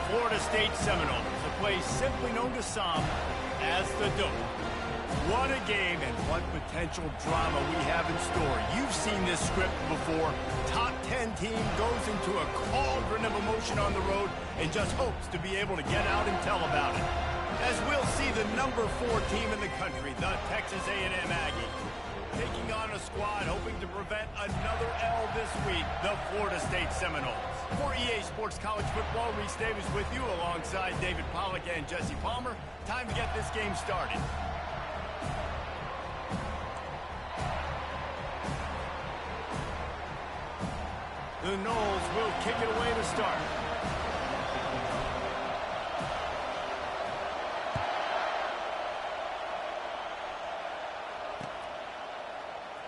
Florida State Seminoles, a place simply known to some as the Dope. What a game and what potential drama we have in store. You've seen this script before. Top 10 team goes into a cauldron of emotion on the road and just hopes to be able to get out and tell about it. As we'll see the number 4 team in the country, the Texas A&M Aggies, taking on a squad hoping to prevent another L this week, the Florida State Seminoles. For EA Sports College Football, Reese Davis with you alongside David Pollack and Jesse Palmer. Time to get this game started. The Noles will kick it away to start.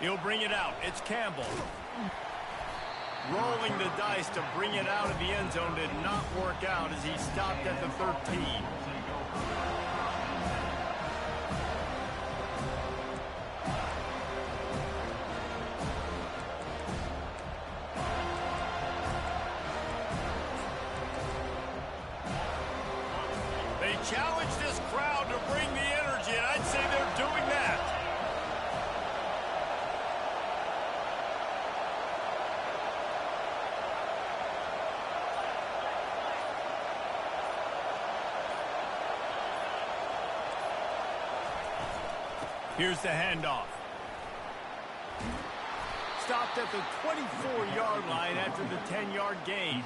He'll bring it out. It's Campbell. Rolling the dice to bring it out of the end zone did not work out as he stopped at the 13. They challenge this crowd to bring the energy, and I'd say they're doing that. Here's the handoff. Stopped at the 24-yard line after the 10-yard gain.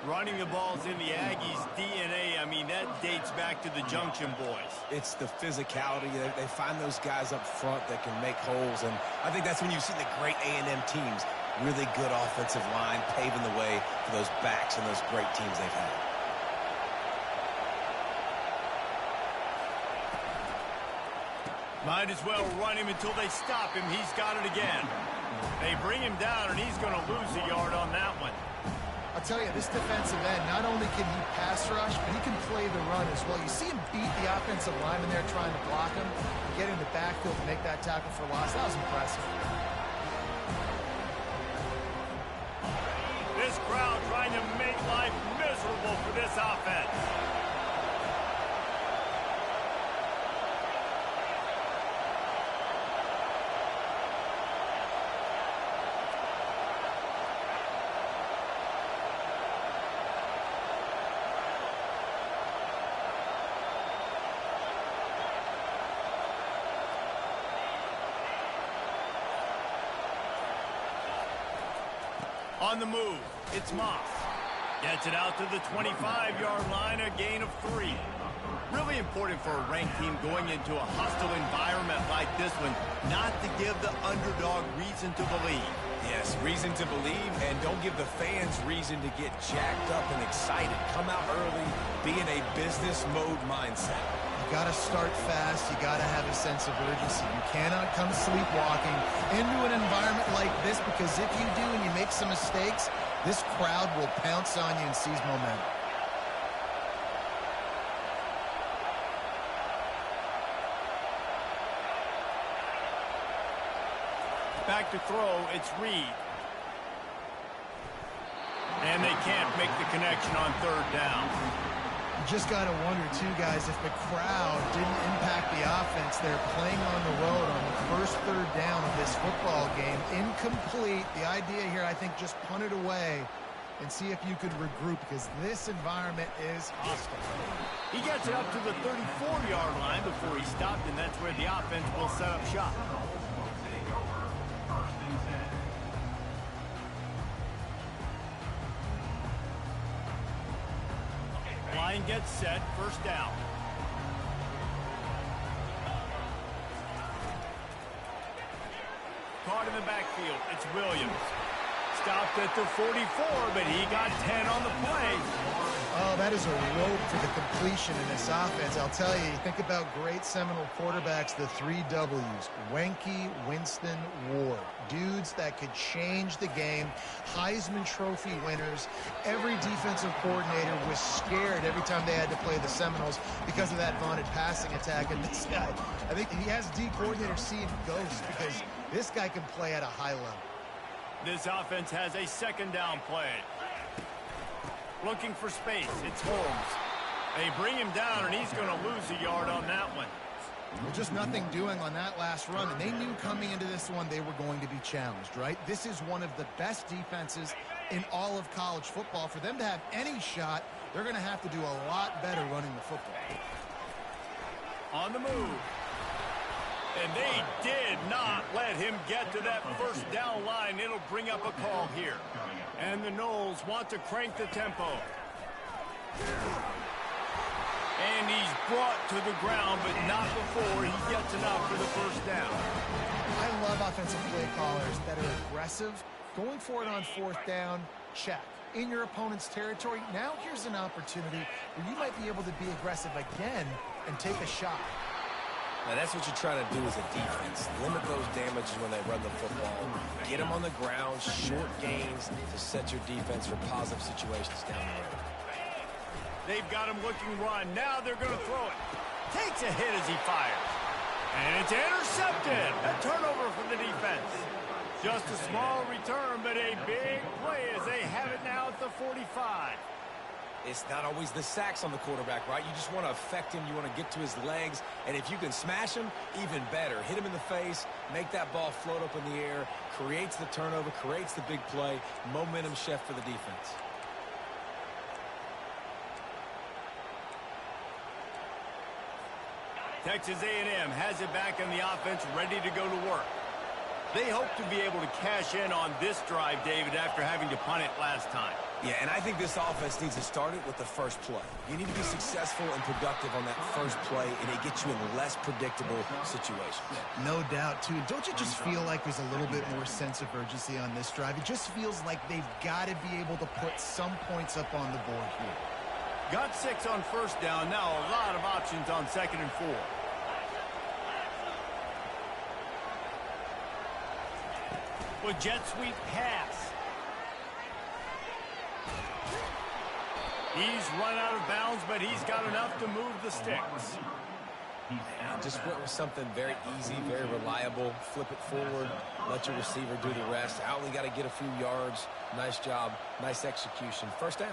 Running the ball's in the Aggies' DNA. I mean, that dates back to the Junction boys. It's the physicality. They find those guys up front that can make holes, and I think that's when you've seen the great A&M teams. Really good offensive line, paving the way for those backs and those great teams they've had. Might as well run him until they stop him. He's got it again. They bring him down, and he's going to lose a yard on that one. I'll tell you, this defensive end, not only can he pass rush, but he can play the run as well. You see him beat the offensive lineman there trying to block him, get in the backfield to make that tackle for loss. That was impressive. This crowd trying to make life miserable for this offense. On the move, it's Moss. Gets it out to the 25-yard line, a gain of 3. Really important for a ranked team going into a hostile environment like this one, not to give the underdog reason to believe. Yes, reason to believe, and don't give the fans reason to get jacked up and excited. Come out early, be in a business mode mindset. You got to start fast. You got to have a sense of urgency. You cannot come sleepwalking into an environment like this, because if you do and you make some mistakes, this crowd will pounce on you and seize momentum. Back to throw, it's Reed. And they can't make the connection on 3rd down. You just got to wonder, too, guys, if the crowd didn't impact the offense. They're playing on the road on the first 3rd down of this football game. Incomplete. The idea here, I think, just punt it away and see if you could regroup, because this environment is hostile. He gets it up to the 34-yard line before he stopped, and that's where the offense will set up shop. Line gets set, 1st down. Caught in the backfield, it's Williams. Stopped at the 44, but he got 10 on the play. Oh, that is a rope for the completion in this offense. I'll tell you, think about great Seminole quarterbacks, the 3 W's. Wenke, Winston, Ward. Dudes that could change the game. Heisman Trophy winners. Every defensive coordinator was scared every time they had to play the Seminoles because of that vaunted passing attack. And this guy, I think he has D coordinator seeing ghosts, because this guy can play at a high level. This offense has a 2nd down play. Looking for space. It's Holmes. They bring him down, and he's going to lose a yard on that one. Well, just nothing doing on that last run, and they knew coming into this one they were going to be challenged, right? This is one of the best defenses in all of college football. For them to have any shot, they're going to have to do a lot better running the football. On the move. And they did not let him get to that first down line. It'll bring up a call here. And the Noles want to crank the tempo. And he's brought to the ground, but not before he gets enough for the first down. I love offensive play callers that are aggressive. Going for it on fourth down, check. In your opponent's territory, now here's an opportunity where you might be able to be aggressive again and take a shot. Now, that's what you're trying to do as a defense. Limit those damages when they run the football. Get them on the ground, short gains to set your defense for positive situations down the road. They've got him looking run. Now they're going to throw it. Takes a hit as he fires. And it's intercepted. A turnover for the defense. Just a small return, but a big play as they have it now at the 45. It's not always the sacks on the quarterback, right? You just want to affect him. You want to get to his legs. And if you can smash him, even better. Hit him in the face, make that ball float up in the air, creates the turnover, creates the big play, momentum shift for the defense. Texas A&M has it back in the offense, ready to go to work. They hope to be able to cash in on this drive, David, after having to punt it last time. Yeah, and I think this offense needs to start it with the first play. You need to be successful and productive on that first play, and it gets you in less predictable situations. No doubt, too. Don't you just feel like there's a little bit more sense of urgency on this drive? It just feels like they've got to be able to put some points up on the board here. Got 6 on first down. Now a lot of options on 2nd and 4. With jet sweep pass. He's run out of bounds, but he's got enough to move the sticks. Just went with something very easy, very reliable. Flip it forward, let your receiver do the rest. I only got to get a few yards. Nice job, nice execution. First down.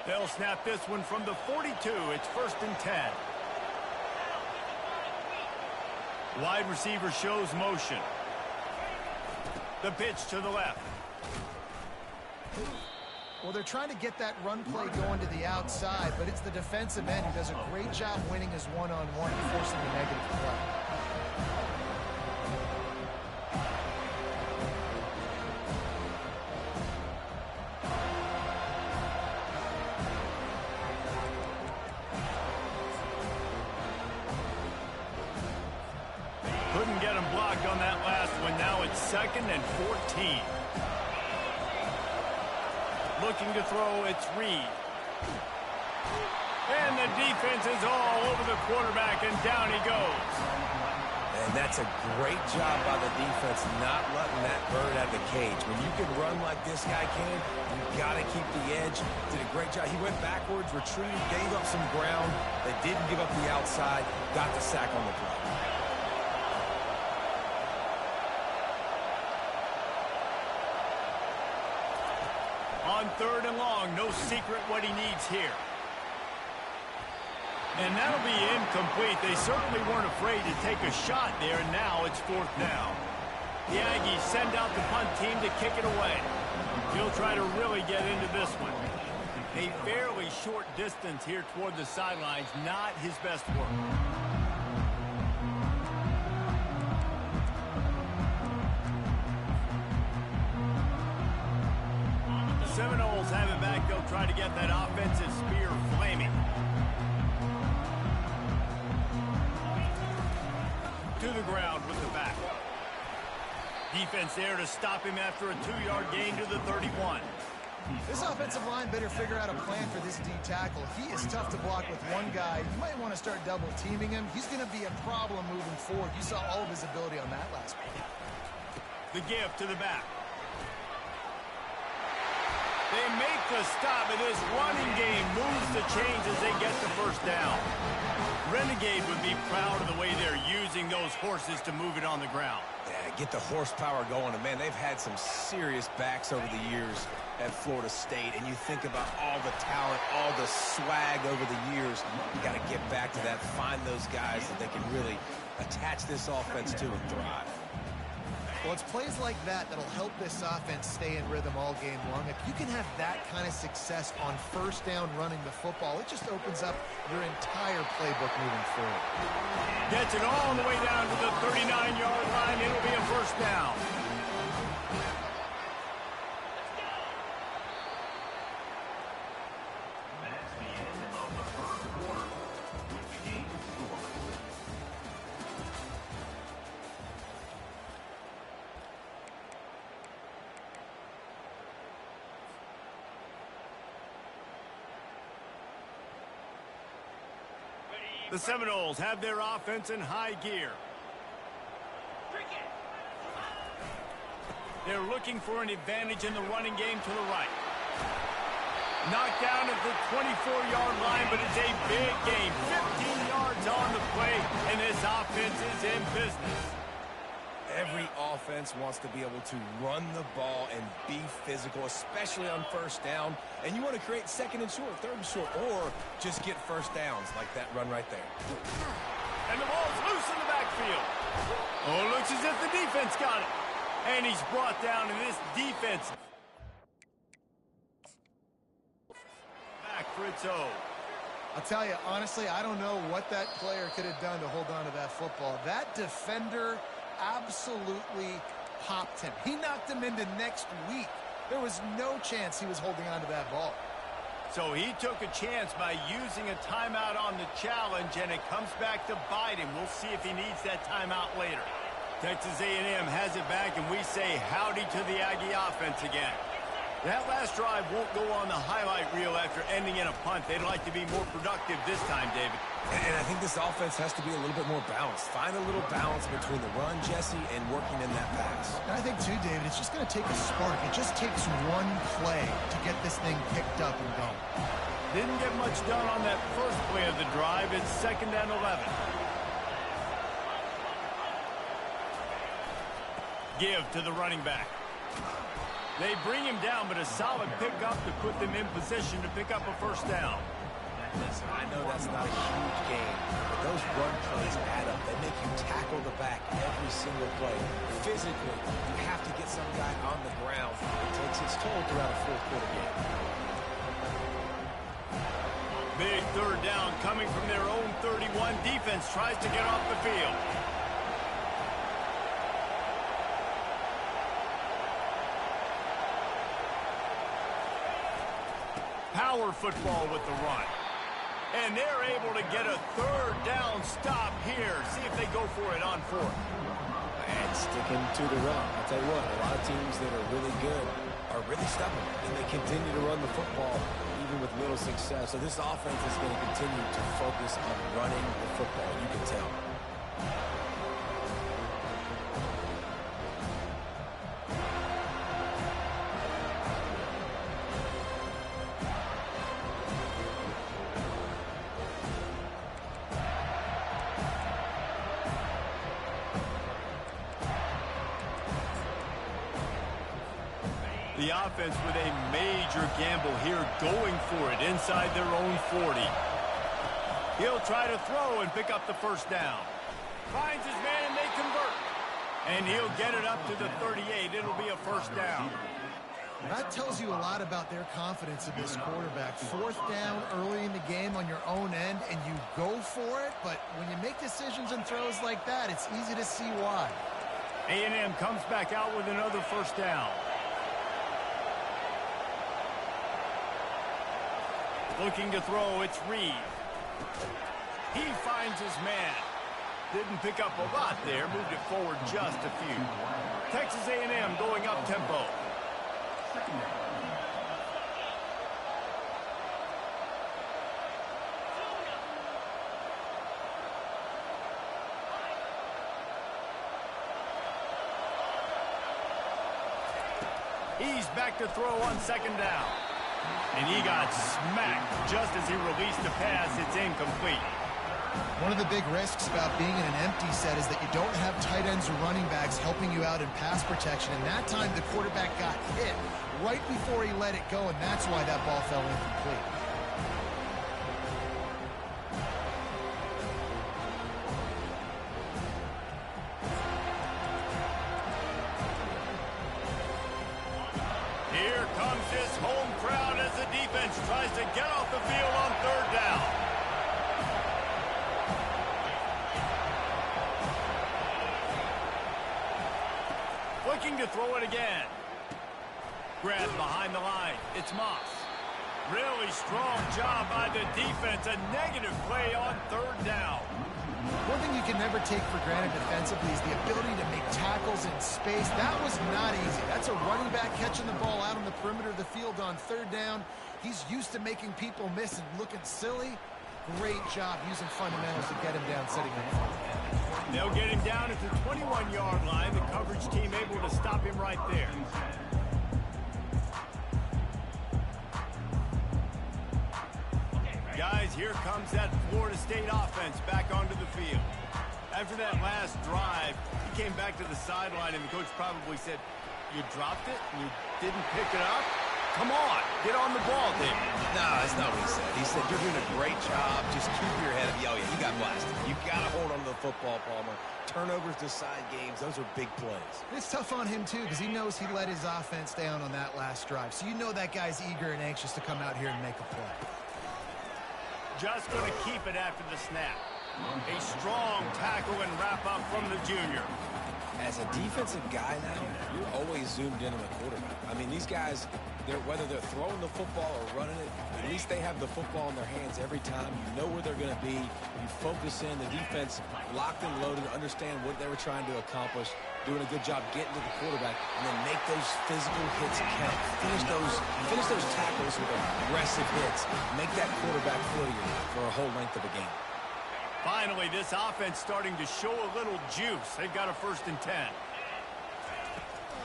They'll snap this one from the 42. It's 1st and 10. Wide receiver shows motion. The pitch to the left. Well, they're trying to get that run play going to the outside, but it's the defensive end who does a great job winning his one-on-one, forcing the negative play. Couldn't get him blocked on that last one. Now it's 2nd and 14. Looking to throw, it's Reed. And the defense is all over the quarterback, and down he goes. And that's a great job by the defense not letting that bird out of the cage. When you can run like this guy can, you've got to keep the edge. Did a great job. He went backwards, retreated, gave up some ground. They didn't give up the outside, got the sack on the play. On 3rd and long, no secret what he needs here. And that'll be incomplete. They certainly weren't afraid to take a shot there, and now it's 4th down. The Aggies send out the punt team to kick it away. He'll try to really get into this one. A fairly short distance here toward the sidelines, not his best work. Seminoles have it back. They'll try to get that offensive spear flaming. To the ground with the back. Defense there to stop him after a 2-yard gain to the 31. This offensive line better figure out a plan for this D tackle. He is tough to block with one guy. You might want to start double teaming him. He's going to be a problem moving forward. You saw all of his ability on that last play. The give to the back. They make the stop, and this running game moves the chains as they get the first down. Renegade would be proud of the way they're using those horses to move it on the ground. Yeah, get the horsepower going. And, man, they've had some serious backs over the years at Florida State. And you think about all the talent, all the swag over the years. You got to get back to that, find those guys that they can really attach this offense to and thrive. Well, it's plays like that that'll help this offense stay in rhythm all game long. If you can have that kind of success on first down running the football, it just opens up your entire playbook moving forward. Gets it all the way down to the 39-yard line. It'll be a first down. The Seminoles have their offense in high gear. They're looking for an advantage in the running game to the right. Knocked down at the 24-yard line, but it's a big gain. 15 yards on the play, and this offense is in business. Every offense wants to be able to run the ball and be physical, especially on first down. And you want to create second and short, third and short, or just get first downs like that run right there. And the ball's loose in the backfield. Oh, looks as if the defense got it. And he's brought down in this defense. Back for its own. I'll tell you, honestly, I don't know what that player could have done to hold on to that football. That defender absolutely popped him. He knocked him into next week. There was no chance he was holding on to that ball. So he took a chance by using a timeout on the challenge, and it comes back to bite him. We'll see if he needs that timeout later. Texas A&M has it back, and we say howdy to the Aggie offense again. That last drive won't go on the highlight reel after ending in a punt. They'd like to be more productive this time, David. And I think this offense has to be a little bit more balanced. Find a little balance between the run, Jesse, and working in that pass. And I think, too, David, it's just going to take a spark. It just takes one play to get this thing picked up and going. Didn't get much done on that first play of the drive. It's 2nd and 11. Give to the running back. They bring him down, but a solid pickup to put them in position to pick up a first down. Listen, I know that's not a huge game, but those run plays add up. They make you tackle the back every single play. Physically, you have to get some guy on the ground. It takes its toll throughout a fourth-quarter game. Big third down coming from their own 31. Defense tries to get off the field. Power football with the run. And they're able to get a third down stop here. See if they go for it on fourth. And sticking to the run. I'll tell you what, a lot of teams that are really good are really stubborn, and they continue to run the football even with little success. So this offense is going to continue to focus on running the football. You can tell. The offense with a major gamble here, going for it inside their own 40. He'll try to throw and pick up the first down. Finds his man and they convert. And he'll get it up to the 38. It'll be a first down. That tells you a lot about their confidence in this quarterback. Fourth down early in the game on your own end, and you go for it. But when you make decisions and throws like that, it's easy to see why. A&M comes back out with another first down. Looking to throw, it's Reed. He finds his man. Didn't pick up a lot there, moved it forward just a few. Texas A&M going up tempo. He's back to throw on 2nd down. And he got smacked just as he released the pass. It's incomplete. One of the big risks about being in an empty set is that you don't have tight ends or running backs helping you out in pass protection. And that time the quarterback got hit right before he let it go, and that's why that ball fell incomplete. Here comes this home crowd as the defense tries to get off the field on third down. Looking to throw it again. Grabbed behind the line. It's Moss. Really strong job by the defense. A negative play on third down. One thing you can never take for granted defensively is the ability to make tackles in space. That was not easy. That's a running back catching the ball out on the perimeter of the field on third down. He's used to making people miss and looking silly. Great job using fundamentals to get him down, sitting in front. They'll get him down at the 21-yard line. The coverage team able to stop him right there. Guys, here comes that Florida State offense back onto the field. After that last drive, he came back to the sideline, and the coach probably said, "You dropped it? You didn't pick it up? Come on, get on the ball, David." No, that's not what he said. He said, "You're doing a great job. Just keep your head up." Oh, yeah, he got blasted. You got to hold on to the football, Palmer. Turnovers decide games. Those are big plays. It's tough on him, too, because he knows he let his offense down on that last drive. So you know that guy's eager and anxious to come out here and make a play. Just going to keep it after the snap. A strong tackle and wrap-up from the junior. As a defensive guy now, you're always zoomed in on the quarterback. I mean, these guys, whether they're throwing the football or running it, at least they have the football in their hands every time. You know where they're going to be. You focus in. The defense locked and loaded, understand what they were trying to accomplish, doing a good job getting to the quarterback, and then make those physical hits count. Finish those tackles with aggressive hits. Make that quarterback feel you for a whole length of a game. Finally, this offense starting to show a little juice. They've got a 1st and 10.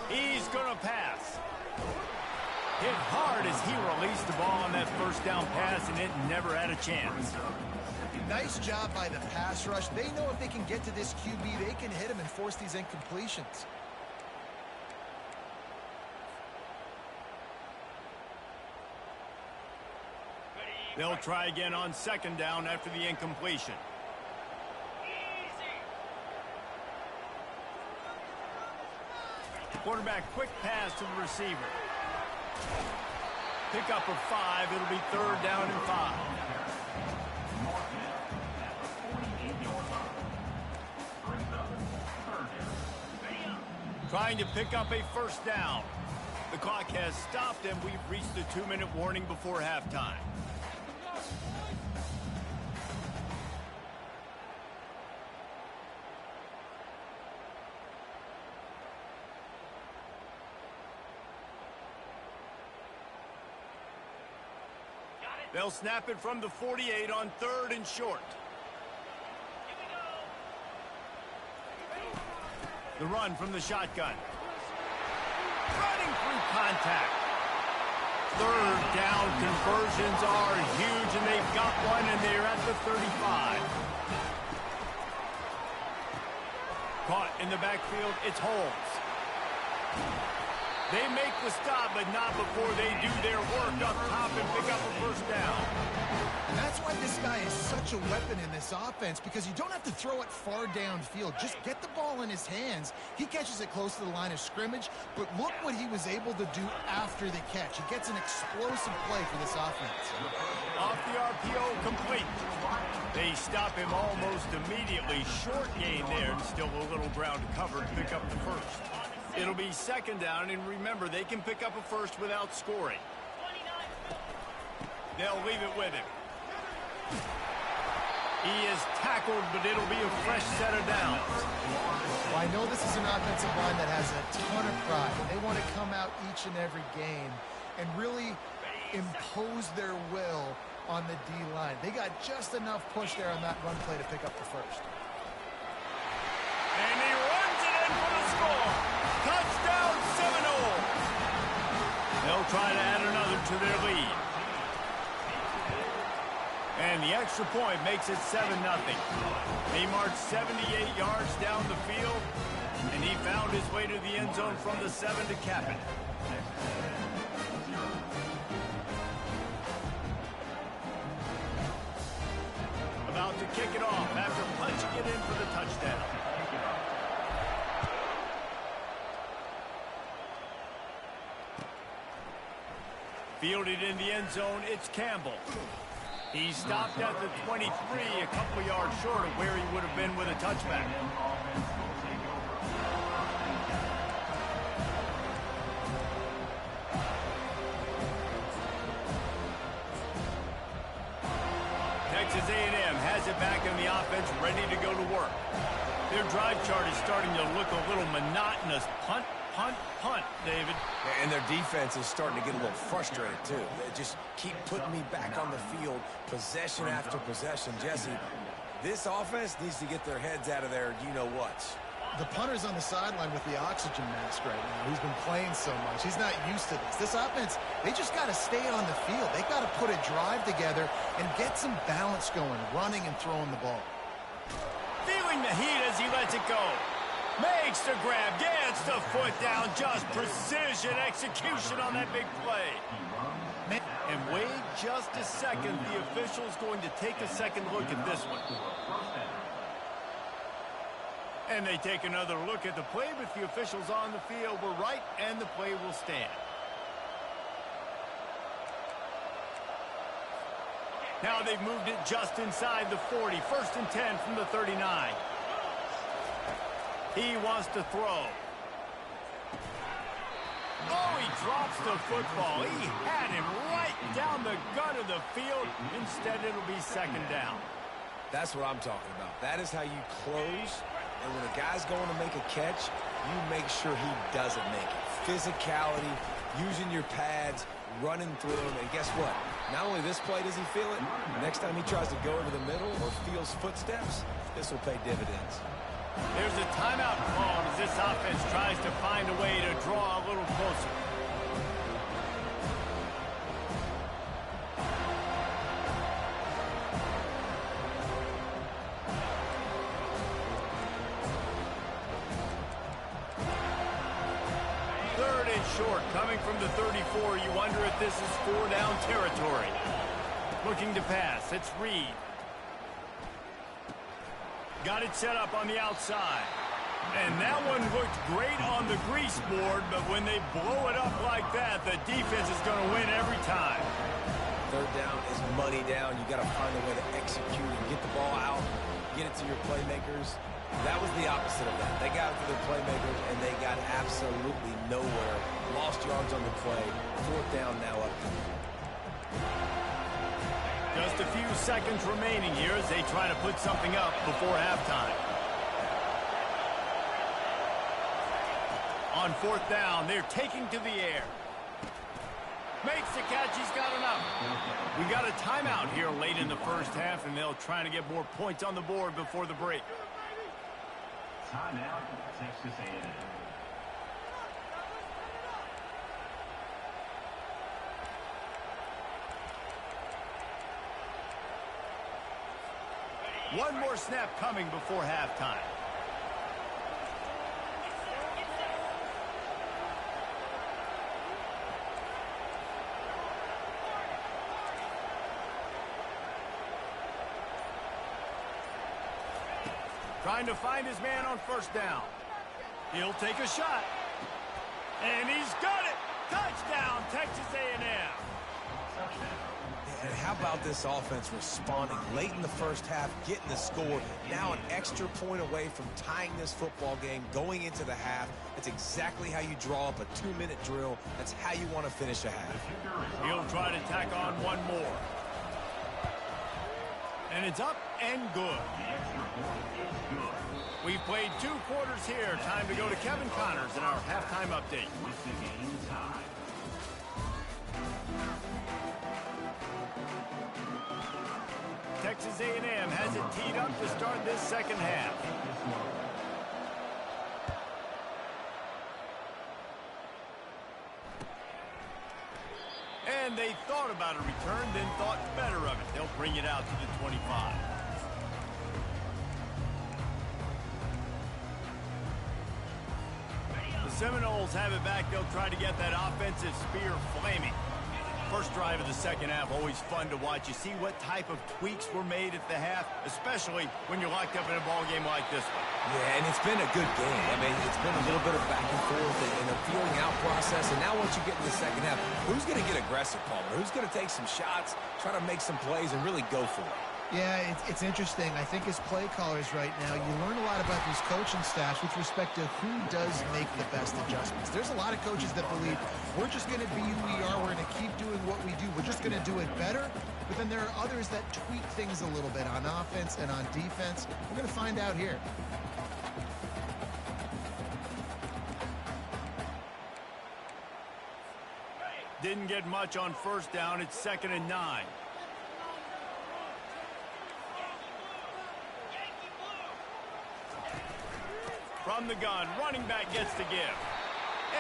He's going to pass. Hit hard as he released the ball on that 1st down pass, and it never had a chance. Nice job by the pass rush. They know if they can get to this QB, they can hit him and force these incompletions. They'll try again on 2nd down after the incompletion. Quarterback quick pass to the receiver. Pick up of 5. It'll be 3rd down and 5. Trying to pick up a 1st down. The clock has stopped, and we've reached the 2-minute warning before halftime. They'll snap it from the 48 on 3rd and short. The run from the shotgun. Running through contact. 3rd down conversions are huge, and they've got one, and they're at the 35. Caught in the backfield, it's Holmes. They make the stop, but not before they do their work up top and pick up a 1st down. And that's why this guy is such a weapon in this offense, because you don't have to throw it far downfield. Just get the ball in his hands. He catches it close to the line of scrimmage, but look what he was able to do after the catch. He gets an explosive play for this offense. Off the RPO, complete. They stop him almost immediately. Short gain there, and still a little ground to cover to pick up the 1st. It'll be 2nd down, and remember, they can pick up a 1st without scoring. They'll leave it with him. He is tackled, but it'll be a fresh set of downs. Well, I know this is an offensive line that has a ton of pride. They want to come out each and every game and really impose their will on the D-line. They got just enough push there on that run play to pick up the 1st. And he runs it in for the score. Touchdown, Seminole. They'll try to add another to their lead. And the extra point makes it 7-0. He marched 78 yards down the field, and he found his way to the end zone from the 7 to cap it. About to kick it off after punching it in for the touchdown. Fielded in the end zone, it's Campbell. He stopped at the 23, a couple yards short of where he would have been with a touchback. Texas A&M has it back in the offense, ready to go to work. Their drive chart is starting to look a little monotonous. Punt, punt, punt, David. And their defense is starting to get a little frustrated, too. They just keep putting me back on the field, possession after possession. Jesse, this offense needs to get their heads out of their you-know-whats. The punter's on the sideline with the oxygen mask right now. He's been playing so much. He's not used to this. This offense, they just got to stay on the field. They got to put a drive together and get some balance going, running and throwing the ball. Feeling the heat as he lets it go. Makes the grab, gets the foot down, just precision execution on that big play. And wait just a second, the official's going to take a second look at this one. And they take another look at the play, but the officials on the field were right, and the play will stand. Now they've moved it just inside the 40. 1st and 10 from the 39. He wants to throw. Oh, he drops the football. He had him right down the gut of the field. Instead, it'll be 2nd down. That's what I'm talking about. That is how you close. And when a guy's going to make a catch, you make sure he doesn't make it. Physicality, using your pads, running through them. And guess what? Not only this play does he feel it, next time he tries to go over the middle or feels footsteps, this will pay dividends. There's a timeout called as this offense tries to find a way to draw a little closer. Short, coming from the 34, you wonder if this is 4-down territory. Looking to pass, it's Reed. Got it set up on the outside. And that one looked great on the grease board, but when they blow it up like that, the defense is going to win every time. 3rd down is money down. You got to find a way to execute and get the ball out, get it to your playmakers. That was the opposite of that. They got it to their playmakers, and they got absolutely nowhere. Lost yards on the play. 4th down now up to them. Just a few seconds remaining here as they try to put something up before halftime. On 4th down, they're taking to the air. Makes the catch, he's got enough. We got a timeout here late in the 1st half, and they'll try to get more points on the board before the break. Timeout, Texas A&M. One more snap coming before halftime. Trying to find his man on 1st down. He'll take a shot. And he's got it. Touchdown, Texas A&M. And how about this offense responding late in the 1st half, getting the score, now an extra point away from tying this football game, going into the half. That's exactly how you draw up a 2-minute drill. That's how you want to finish a half. He'll try to tack on one more. And it's up and good. We've played 2 quarters here. Time to go to Kevin Connors in our halftime update. Texas A&M has it teed up to start this 2nd half. And they thought about a return, then thought better of it. They'll bring it out to the 25. The Seminoles have it back. They'll try to get that offensive spear flaming. First drive of the second half, always fun to watch. You see what type of tweaks were made at the half, especially when you're locked up in a ball game like this one. Yeah, and it's been a good game. I mean, it's been a little bit of back and forth and a feeling out process. And now once you get in the second half, who's going to get aggressive, Palmer? Who's going to take some shots, try to make some plays, and really go for it? Yeah, it's interesting. I think as play callers right now, you learn a lot about these coaching staffs with respect to who does make the best adjustments. There's a lot of coaches that believe we're just going to be who we are. We're going to keep doing what we do. We're just going to do it better. But then there are others that tweak things a little bit on offense and on defense. We're going to find out here. Didn't get much on first down. It's 2nd and 9. From the gun, running back gets the give.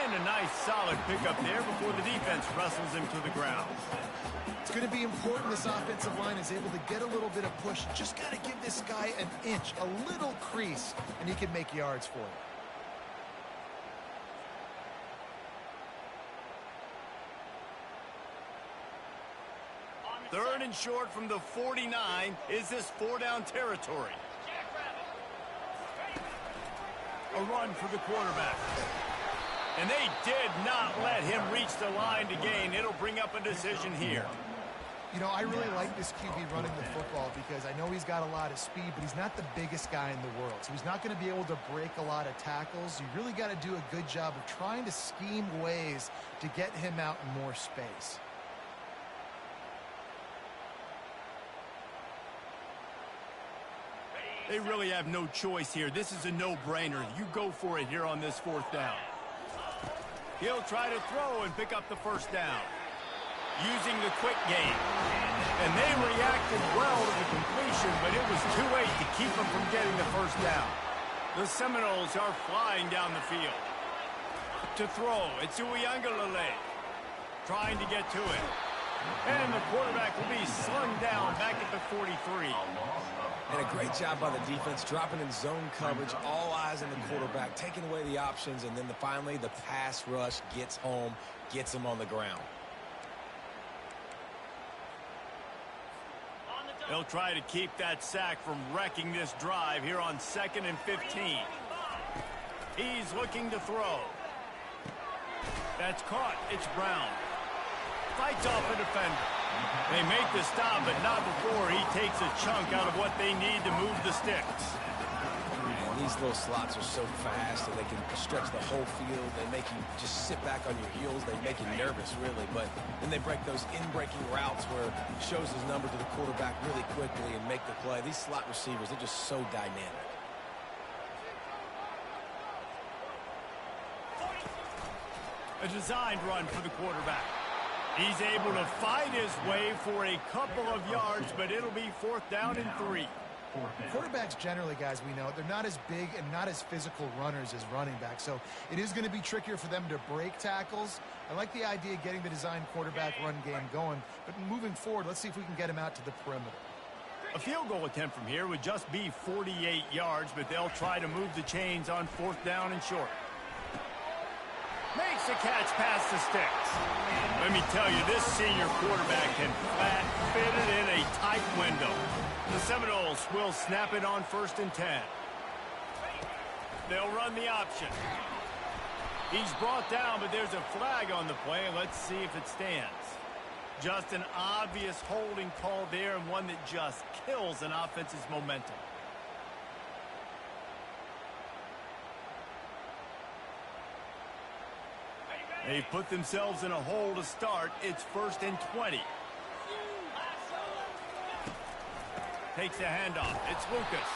And a nice solid pickup there before the defense wrestles him to the ground. It's going to be important this offensive line is able to get a little bit of push. Just got to give this guy an inch, a little crease, and he can make yards for it. Third and short from the 49. Is this 4-down territory? A run for the quarterback. And they did not let him reach the line to gain. It'll bring up a decision here. You know, I really like this QB running the football because I know he's got a lot of speed, but he's not the biggest guy in the world. So he's not going to be able to break a lot of tackles. You really got to do a good job of trying to scheme ways to get him out in more space. They really have no choice here. This is a no-brainer. You go for it here on this 4th down. He'll try to throw and pick up the first down. Using the quick game. And they reacted well to the completion, but it was too late to keep them from getting the first down. The Seminoles are flying down the field. To throw, it's Uiagalelei. Trying to get to it. And the quarterback will be slung down back at the 43. And a great job by the defense, dropping in zone coverage, all eyes on the quarterback, taking away the options, and then finally the pass rush gets home, gets him on the ground. They'll try to keep that sack from wrecking this drive here on 2nd and 15. He's looking to throw. That's caught. It's Brown. Fights off a defender. They make the stop, but not before he takes a chunk out of what they need to move the sticks. And these little slots are so fast that they can stretch the whole field. They make you just sit back on your heels. They make you nervous, really. But then they break those in-breaking routes where he shows his number to the quarterback really quickly and make the play. These slot receivers, they're just so dynamic. A designed run for the quarterback. He's able to fight his way for a couple of yards, but it'll be 4th down and 3. Quarterbacks generally, guys, we know, they're not as big and not as physical runners as running backs, so it is going to be trickier for them to break tackles. I like the idea of getting the designed quarterback run game going, but moving forward, let's see if we can get him out to the perimeter. A field goal attempt from here would just be 48 yards, but they'll try to move the chains on 4th down and short. Makes a catch past the sticks. Let me tell you, this senior quarterback can flat fit it in a tight window. The Seminoles will snap it on 1st and 10. They'll run the option. He's brought down, but there's a flag on the play. Let's see if it stands. Just an obvious holding call there, and one that just kills an offense's momentum. They put themselves in a hole to start. It's 1st and 20. Takes a handoff. It's Lucas.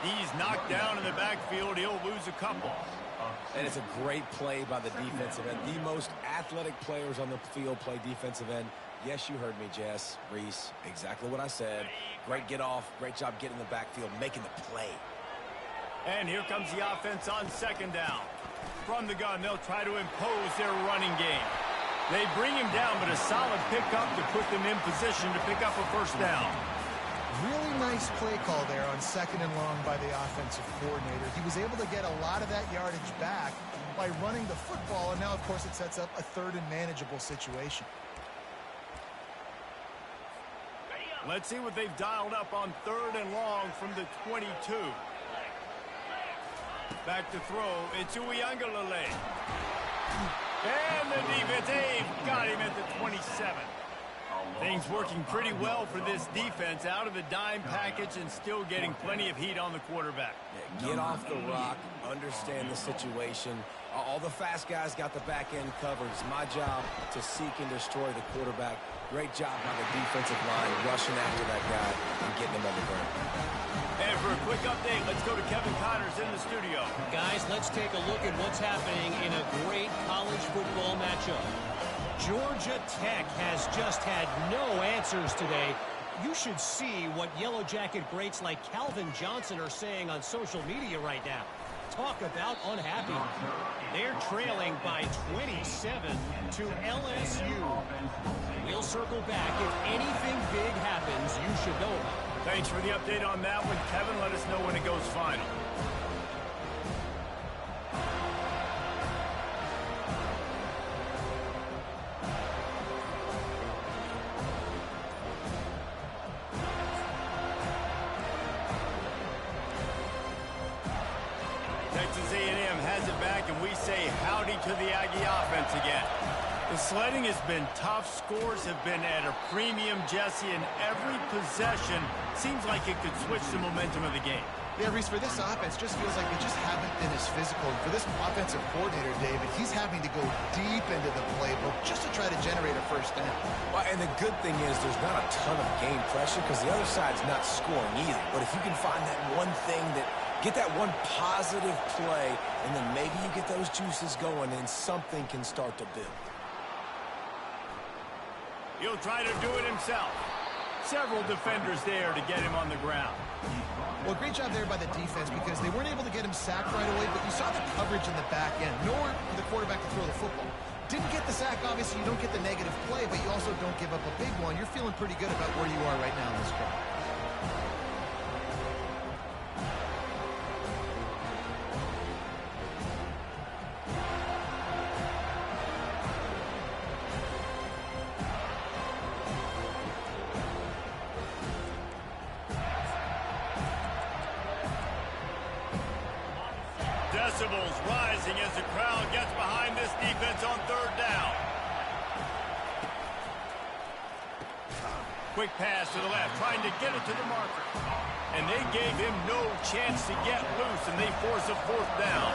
He's knocked down in the backfield. He'll lose a couple. And it's a great play by the defensive end. The most athletic players on the field play defensive end. Yes, you heard me, Jess, Reese. Exactly what I said. Great get off. Great job getting in the backfield, making the play. And here comes the offense on 2nd down. From the gun, they'll try to impose their running game. They bring him down, but a solid pickup to put them in position to pick up a first down. Really nice play call there on 2nd and long by the offensive coordinator. He was able to get a lot of that yardage back by running the football, and now, of course, it sets up a 3rd and manageable situation. Let's see what they've dialed up on 3rd and long from the 22. Back to throw. It's Uiagalelei. And the defense got him at the 27. Things working pretty well for this defense, out of the dime package and still getting plenty of heat on the quarterback. Yeah, get off the rock, understand the situation. All the fast guys got the back end covered. It's my job to seek and destroy the quarterback. Great job by the defensive line rushing after that guy and getting him on the ground. And for a quick update, let's go to Kevin Connors in the studio. Guys, let's take a look at what's happening in a great college football matchup. Georgia Tech has just had no answers today. You should see what Yellow Jacket greats like Calvin Johnson are saying on social media right now. Talk about unhappy. They're trailing by 27 to LSU. We'll circle back. If anything big happens, you should know about it. Thanks for the update on that one, Kevin. Let us know when it goes final. Texas A&M has it back, and we say howdy to the Aggie offense again. The sledding has been tough. Scores have been at a premium, Jesse, and every possession seems like it could switch the momentum of the game. Yeah, Reese, for this offense, just feels like they just haven't been as physical. And for this offensive coordinator, David, he's having to go deep into the playbook just to try to generate a first down. Well, and the good thing is there's not a ton of game pressure because the other side's not scoring either. But if you can find that one thing that get that one positive play, and then maybe you get those juices going, and something can start to build. He'll try to do it himself. Several defenders there to get him on the ground. Well, great job there by the defense because they weren't able to get him sacked right away, but you saw the coverage in the back end. Nowhere for the quarterback to throw the football. Didn't get the sack, obviously you don't get the negative play, but you also don't give up a big one. You're feeling pretty good about where you are right now in this drive. Decibels rising as the crowd gets behind this defense on 3rd down. Quick pass to the left, trying to get it to the marker. And they gave him no chance to get loose, and they force a 4th down.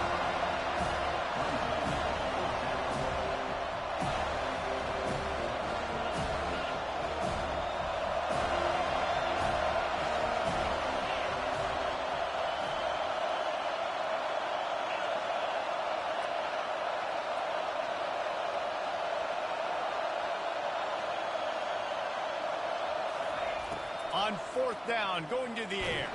On 4th down, going to the air.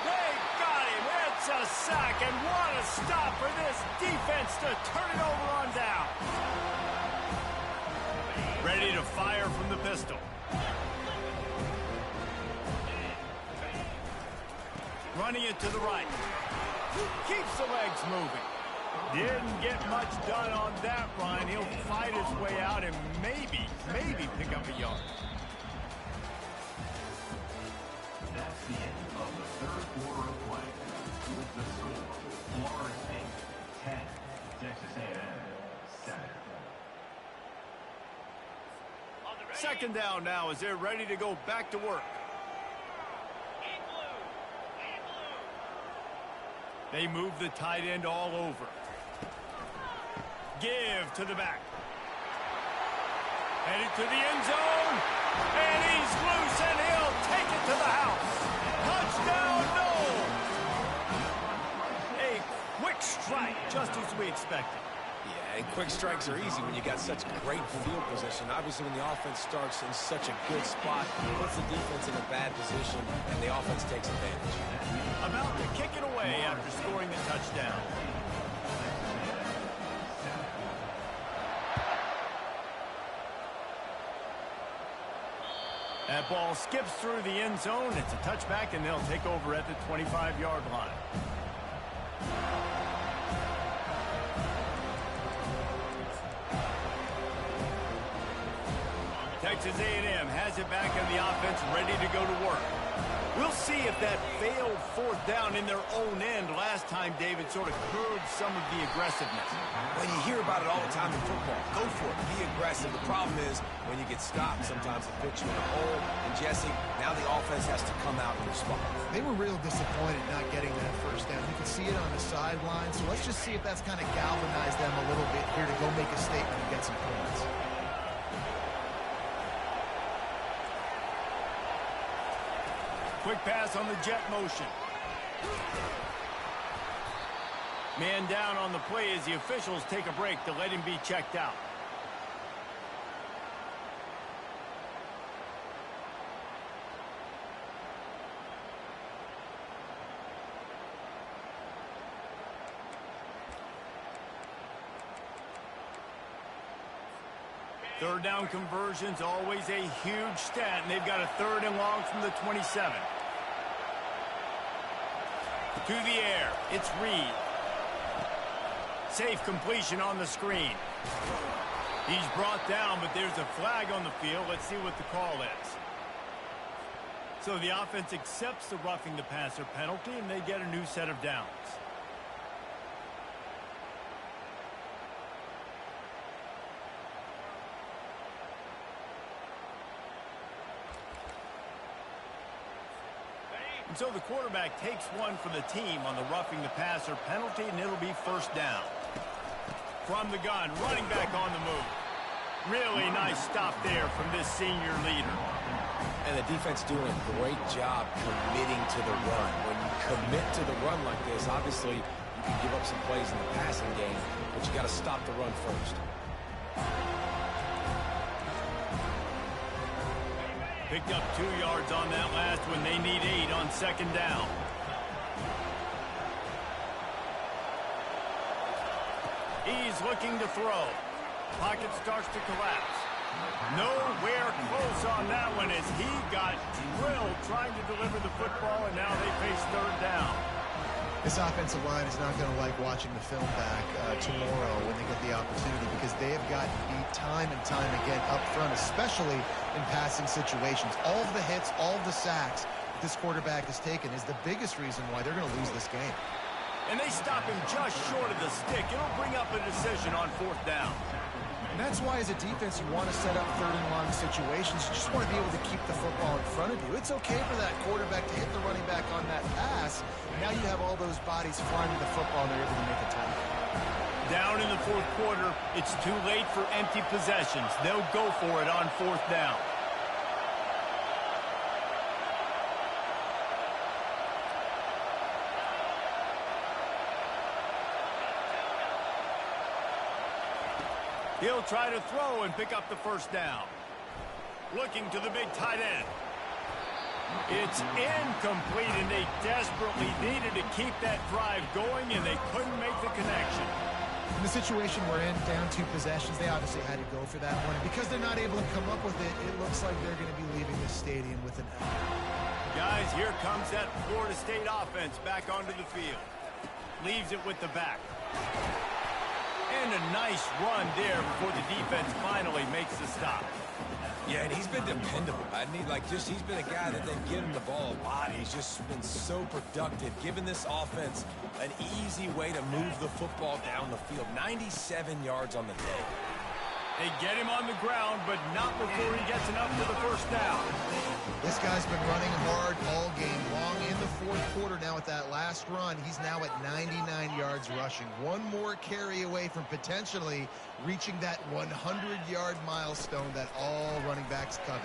They got him. It's a sack, and what a stop for this defense to turn it over on down. Ready to fire from the pistol. Running it to the right. Keeps the legs moving. Didn't get much done on that run. He'll fight his way out and maybe pick up a yard. That's the end of the 3rd quarter of play. With the score, Florida State 10, Texas A&M 7. 2nd down now as they're ready to go back to work. They move the tight end all over. Give to the back. Headed to the end zone. And he's loose, and he'll take it to the house. Touchdown, no! A quick strike, just as we expected. Yeah, and quick strikes are easy when you got such great field position. Obviously, when the offense starts in such a good spot, it puts the defense in a bad position, and the offense takes advantage. About to kick it away after scoring the touchdown. That ball skips through the end zone. It's a touchback, and they'll take over at the 25-yard line. Texas A&M has it back in the offense, ready to go to work. We'll see if that failed fourth down in their own end last time, David, sort of curbed some of the aggressiveness. When you hear about it all the time in football, go for it, be aggressive. The problem is when you get stopped, sometimes it puts you in a hole. And Jesse, now the offense has to come out and respond. They were real disappointed not getting that first down. You can see it on the sideline. So let's just see if that's kind of galvanized them a little bit here to go make a statement and get some points. Quick pass on the jet motion. Man down on the play as the officials take a break to let him be checked out. Third down conversions, always a huge stat, and they've got a 3rd and long from the 27. To the air, it's Reed. Safe completion on the screen. He's brought down, but there's a flag on the field. Let's see what the call is. So the offense accepts the roughing the passer penalty, and they get a new set of downs. And so the quarterback takes one for the team on the roughing the passer penalty, and it'll be 1st down. From the gun, running back on the move. Really nice stop there from this senior leader. And the defense doing a great job committing to the run. When you commit to the run like this, obviously you can give up some plays in the passing game, but you got to stop the run first. Picked up 2 yards on that last one. They need 8 on 2nd down. He's looking to throw. Pocket starts to collapse. Nowhere close on that one as he got drilled trying to deliver the football, and now they face 3rd down. This offensive line is not going to like watching the film back tomorrow when they get the opportunity, because they have gotten beat time and time again up front, especially in passing situations. All of the hits, all of the sacks that this quarterback has taken is the biggest reason why they're going to lose this game. And they stop him just short of the stick. It'll bring up a decision on 4th down. And that's why, as a defense, you want to set up 3rd and long situations. You just want to be able to keep the football in front of you. It's okay for that quarterback to hit the running back on that pass. Now you have all those bodies flying to the football, and they're able to make a tackle. Down in the 4th quarter, it's too late for empty possessions. They'll go for it on 4th down. He'll try to throw and pick up the 1st down. Looking to the big tight end. It's incomplete, and they desperately needed to keep that drive going, and they couldn't make the connection. In the situation we're in, down 2 possessions, they obviously had to go for that one. And because they're not able to come up with it, it looks like they're going to be leaving the stadium with an L. Guys, here comes that Florida State offense back onto the field. Leaves it with the back. And a nice run there before the defense finally makes the stop. Yeah, and he's been dependable. He's been a guy that they've given the ball a lot. He's just been so productive, giving this offense an easy way to move the football down the field. 97 yards on the day. They get him on the ground, but not before he gets enough for the 1st down. This guy's been running hard all game long. In the 4th quarter now with that last run, he's now at 99 yards rushing. One more carry away from potentially reaching that 100-yard milestone that all running backs covet.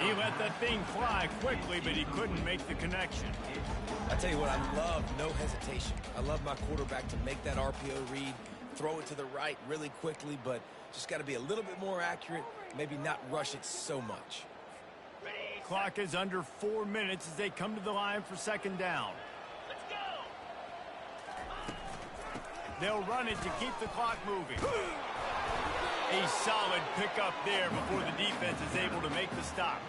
He let that thing fly quickly, but he couldn't make the connection. I tell you what, I love no hesitation. I love my quarterback to make that RPO read, throw it to the right really quickly, but just got to be a little bit more accurate, maybe not rush it so much. Clock is under 4 minutes as they come to the line for 2nd down. Let's go. They'll run it to keep the clock moving. A solid pickup there before the defense is able to make the stop.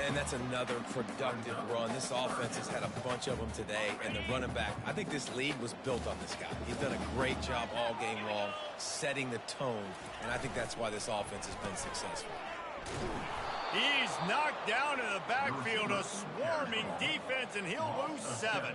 And that's another productive run. This offense has had a bunch of them today, and the running back, I think this league was built on this guy. He's done a great job all game long, setting the tone, and I think that's why this offense has been successful. He's knocked down in the backfield, a swarming defense, and he'll lose 7.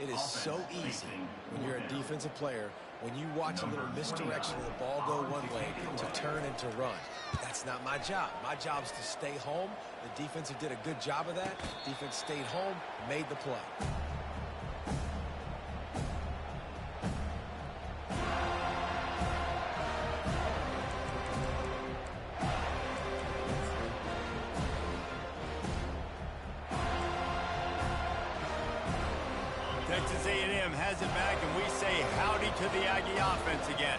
It is so easy when you're a defensive player, when you watch a little misdirection of the ball go one way, to turn and to run. That's not my job. My job is to stay home. The defense did a good job of that. Defense stayed home, made the play. Texas A&M has it back, and we say howdy to the Aggie offense again.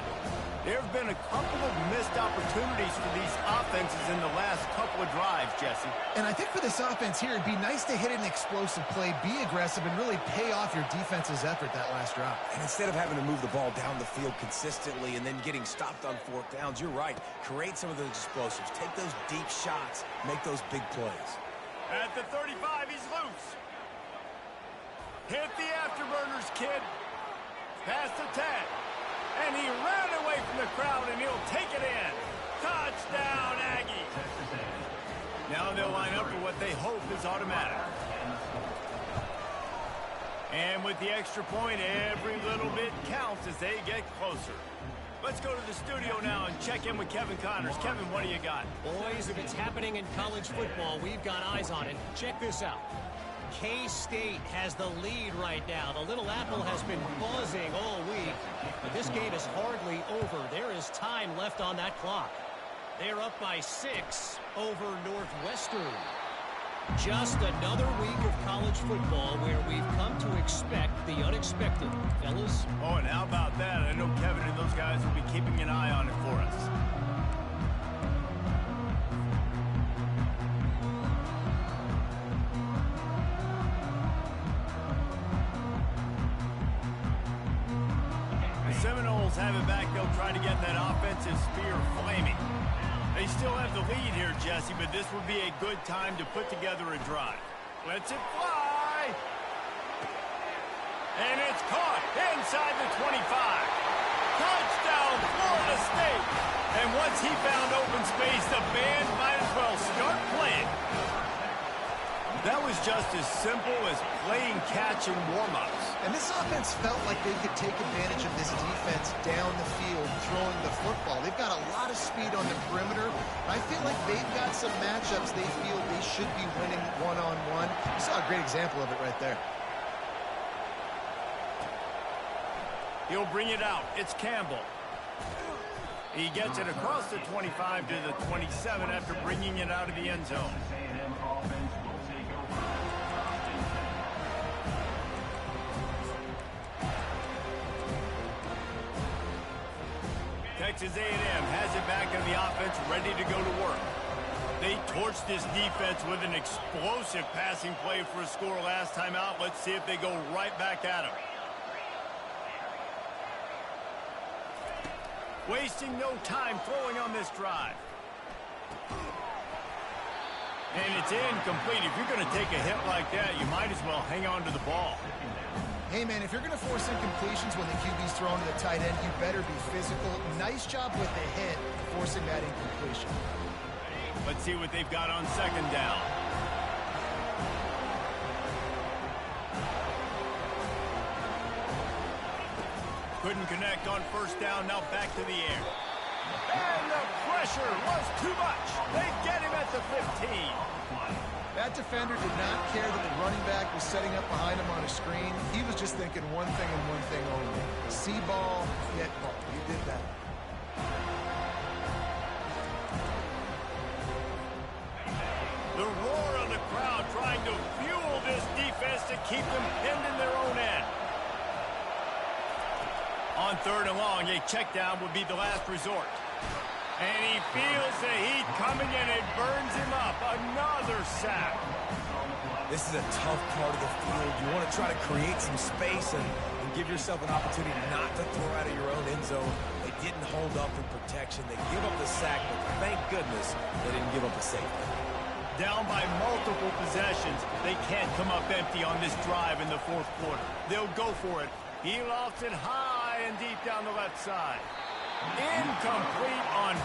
There have been a couple of missed opportunities for these offenses in the last couple of drives, Jesse. And I think for this offense here, it'd be nice to hit an explosive play, be aggressive, and really pay off your defense's effort that last drive. And instead of having to move the ball down the field consistently and then getting stopped on 4th downs, you're right. Create some of those explosives. Take those deep shots. Make those big plays. At the 35, he's loose. Hit the afterburners, kid. Past the 10. And he ran away from the crowd, and he'll take it in. Touchdown, Aggie. Now they'll line up for what they hope is automatic. And with the extra point, every little bit counts as they get closer. Let's go to the studio now and check in with Kevin Connors. Kevin, what do you got? Boys, if it's happening in college football, we've got eyes on it. Check this out. K-State has the lead right now. The Little Apple has been buzzing all week, but this game is hardly over. There is time left on that clock. They're up by 6 over Northwestern. Just another week of college football where we've come to expect the unexpected. Fellas? Oh, and how about that? I know Kevin and those guys will be keeping an eye on it for us. Seminoles have it back. They'll try to get that offensive spear flaming. They still have the lead here, Jesse, but this would be a good time to put together a drive. Lets it fly. And it's caught inside the 25. Touchdown, Florida State. And once he found open space, the band might as well start playing. That was just as simple as playing catch and warm-ups. And this offense felt like they could take advantage of this defense down the field, throwing the football. They've got a lot of speed on the perimeter. I feel like they've got some matchups they feel they should be winning one-on-one. You saw a great example of it right there. He'll bring it out. It's Campbell. He gets it across the 25 to the 27 after bringing it out of the end zone. Texas A&M has it back on the offense, ready to go to work. They torched this defense with an explosive passing play for a score last time out. Let's see if they go right back at him. Wasting no time throwing on this drive. And it's incomplete. If you're going to take a hit like that, you might as well hang on to the ball. Hey, man, if you're going to force incompletions when the QB's throwing to the tight end, you better be physical. Nice job with the hit, forcing that incompletion. Let's see what they've got on 2nd down. Couldn't connect on 1st down, now back to the air. And the pressure was too much. They get him at the 15. That defender did not care that the running back was setting up behind him on a screen. He was just thinking one thing and one thing only. See ball, get ball. He did that. The roar of the crowd trying to fuel this defense to keep them pinned in their own end. On 3rd and long, a check down would be the last resort. And he feels the heat coming and it burns him up. Another sack. This is a tough part of the field. You want to try to create some space and give yourself an opportunity not to throw out of your own end zone. They didn't hold up in protection. They give up the sack, but thank goodness they didn't give up the safety. Down by multiple possessions. They can't come up empty on this drive in the fourth quarter. They'll go for it. He lofts it high and deep down the left side. Incomplete on...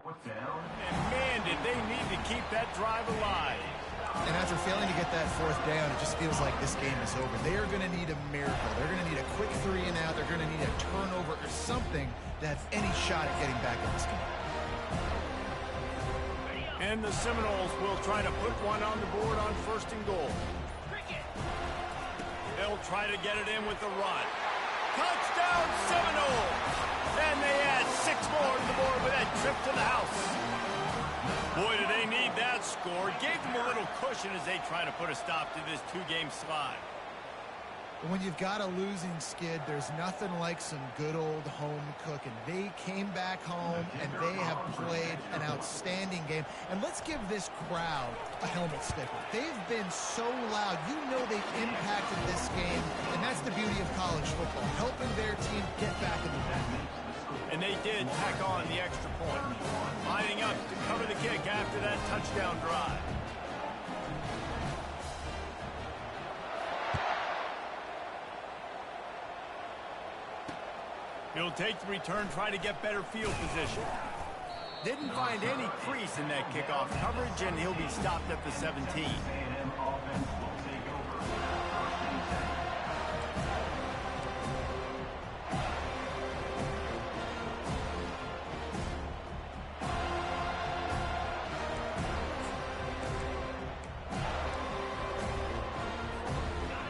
And man, did they need to keep that drive alive. And after failing to get that fourth down, it just feels like this game is over. They are going to need a miracle. They're going to need a quick 3 and out. They're going to need a turnover or something to have any shot at getting back in this game. And the Seminoles will try to put one on the board on 1st and goal. They'll try to get it in with the run. Touchdown, Seminoles! And they add 6 more to the board with that trip to the house. Boy, do they need that score. Gave them a little cushion as they try to put a stop to this 2-game slide. When you've got a losing skid, there's nothing like some good old home cooking. They came back home, and they have played an outstanding game. And let's give this crowd a helmet sticker. They've been so loud. You know they've impacted this game, and that's the beauty of college football, helping their team get back in the game. And they did tack on the extra point, lining up to cover the kick after that touchdown drive. He'll take the return, try to get better field position. Didn't find any crease in that kickoff coverage, and he'll be stopped at the 17.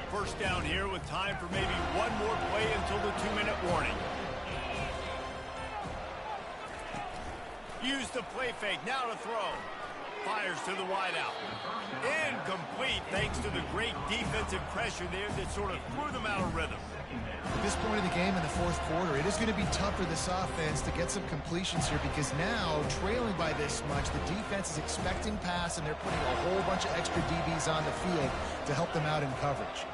First down here with time for maybe one more play until the 2-minute warning. Use the play fake, now to throw. Fires to the wideout. Incomplete thanks to the great defensive pressure there that sort of threw them out of rhythm. At this point of the game in the fourth quarter, it is going to be tough for this offense to get some completions here because now, trailing by this much, the defense is expecting pass, and they're putting a whole bunch of extra DBs on the field to help them out in coverage.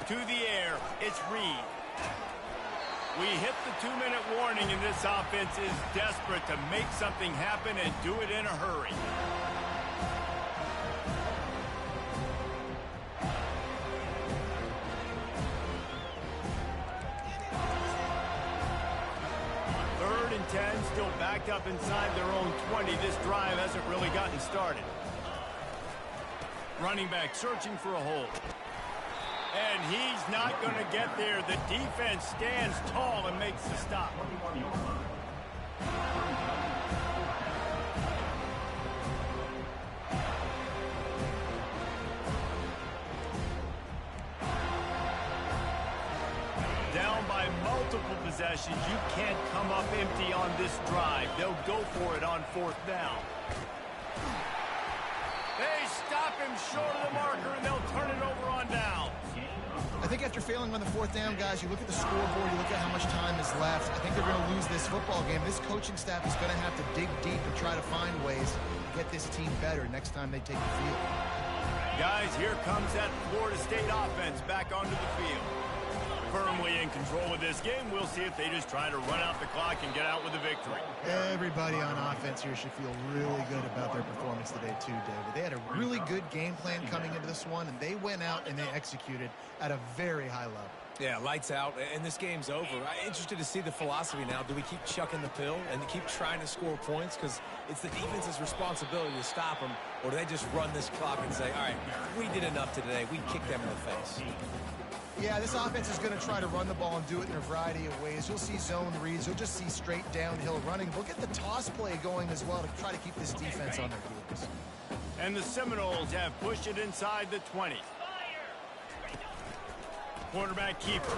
To the air, it's Reed. We hit the 2-minute warning, and this offense is desperate to make something happen and do it in a hurry. Third and 10, still backed up inside their own 20. This drive hasn't really gotten started. Running back searching for a hole. And he's not going to get there. The defense stands tall and makes the stop. Down by multiple possessions. You can't come up empty on this drive. They'll go for it on 4th down. They stop him short of the marker, and they'll turn it over on down. I think after failing on the 4th down, guys, you look at the scoreboard, you look at how much time is left. I think they're going to lose this football game. This coaching staff is going to have to dig deep and try to find ways to get this team better next time they take the field. Guys, here comes that Florida State offense back onto the field. Firmly in control of this game. We'll see if they just try to run out the clock and get out with a victory. Everybody on offense here should feel really good about their performance today too, David. They had a really good game plan coming into this one, and they went out and they executed at a very high level. Yeah, lights out, and this game's over. I'm interested to see the philosophy now. Do we keep chucking the pill and keep trying to score points? Because it's the defense's responsibility to stop them, or do they just run this clock and say, all right, we did enough today. We kicked them in the face. Yeah, this offense is going to try to run the ball and do it in a variety of ways. You'll see zone reads. You'll just see straight downhill running. We'll get the toss play going as well to try to keep this defense on their heels. And the Seminoles have pushed it inside the 20. Quarterback keeper.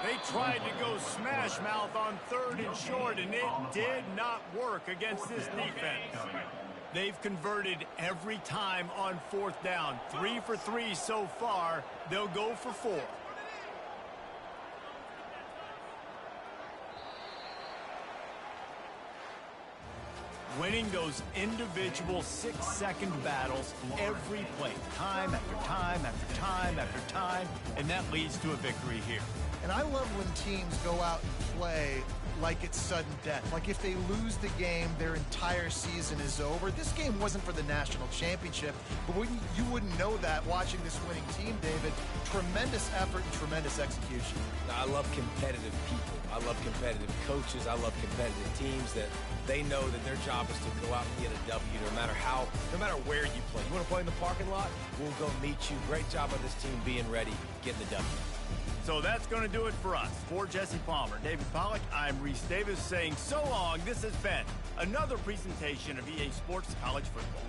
They tried to go smash mouth on 3rd and short, and it did not work against this defense. They've converted every time on 4th down. 3 for 3 so far. They'll go for 4. Winning those individual 6-second battles every play, time after time after time after time, and that leads to a victory here. And I love when teams go out and play like it's sudden death. Like if they lose the game, their entire season is over. This game wasn't for the national championship, but you wouldn't know that watching this winning team, David. Tremendous effort and tremendous execution. Now, I love competitive people. I love competitive coaches. I love competitive teams that they know that their job is to go out and get a W no matter where you play. You want to play in the parking lot? We'll go meet you. Great job of this team being ready, getting the W. So that's going to do it for us. For Jesse Palmer, David Pollack, I'm Reese Davis saying so long. This has been another presentation of EA Sports College Football.